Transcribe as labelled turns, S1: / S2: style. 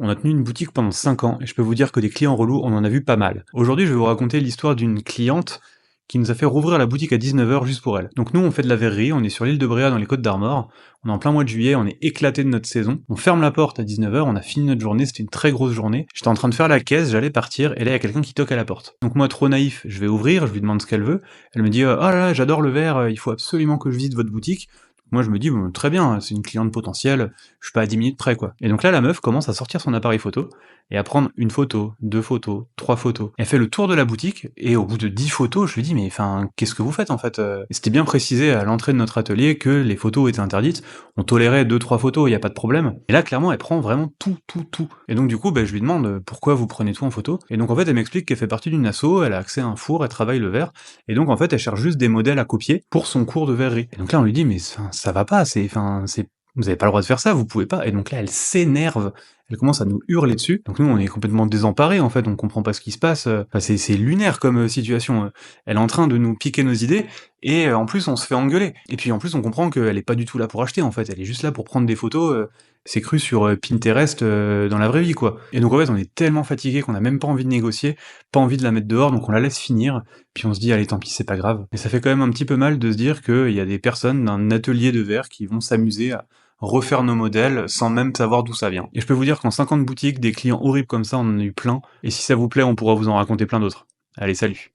S1: On a tenu une boutique pendant 5 ans, et je peux vous dire que des clients relous, on en a vu pas mal. Aujourd'hui, je vais vous raconter l'histoire d'une cliente qui nous a fait rouvrir la boutique à 19 h juste pour elle. Donc nous, on fait de la verrerie, on est sur l'île de Bréa dans les Côtes d'Armor, on est en plein mois de juillet, on est éclaté de notre saison, on ferme la porte à 19 h, on a fini notre journée, c'était une très grosse journée, j'étais en train de faire la caisse, j'allais partir, et là il y a quelqu'un qui toque à la porte. Donc moi, trop naïf, je vais ouvrir, je lui demande ce qu'elle veut, elle me dit « Ah là là, j'adore le verre, il faut absolument que je visite votre boutique ». Moi je me dis, bon, très bien, c'est une cliente potentielle, je suis pas à 10 minutes près quoi. Et donc là la meuf commence à sortir son appareil photo, et à prendre une photo, 2 photos, 3 photos. Elle fait le tour de la boutique, et au bout de 10 photos, je lui dis, mais enfin, qu'est-ce que vous faites en fait? Et c'était bien précisé à l'entrée de notre atelier que les photos étaient interdites, on tolérait 2-3 photos, y a pas de problème. Et là clairement elle prend vraiment tout, tout, tout. Et donc du coup, je lui demande, pourquoi vous prenez tout en photo? Et donc en fait elle m'explique qu'elle fait partie d'une asso, elle a accès à un four, elle travaille le verre, et donc en fait elle cherche juste des modèles à copier pour son cours de verrerie. Et donc là on lui dit, mais ça va pas, vous avez pas le droit de faire ça, vous pouvez pas. Et donc là, elle s'énerve, elle commence à nous hurler dessus. Donc nous, on est complètement désemparés, en fait, on comprend pas ce qui se passe. Enfin, c'est lunaire comme situation. Elle est en train de nous piquer nos idées, et en plus, on se fait engueuler. Et puis en plus, on comprend qu'elle est pas du tout là pour acheter, en fait. Elle est juste là pour prendre des photos. C'est cru sur Pinterest dans la vraie vie, quoi. Et donc en fait, on est tellement fatigués qu'on a même pas envie de négocier, pas envie de la mettre dehors, donc on la laisse finir. Puis on se dit, allez, tant pis, c'est pas grave. Mais ça fait quand même un petit peu mal de se dire qu'il y a des personnes d'un atelier de verre qui vont s'amuser à refaire nos modèles sans même savoir d'où ça vient. Et je peux vous dire qu'en 50 boutiques, des clients horribles comme ça, on en a eu plein, et si ça vous plaît, on pourra vous en raconter plein d'autres. Allez, salut!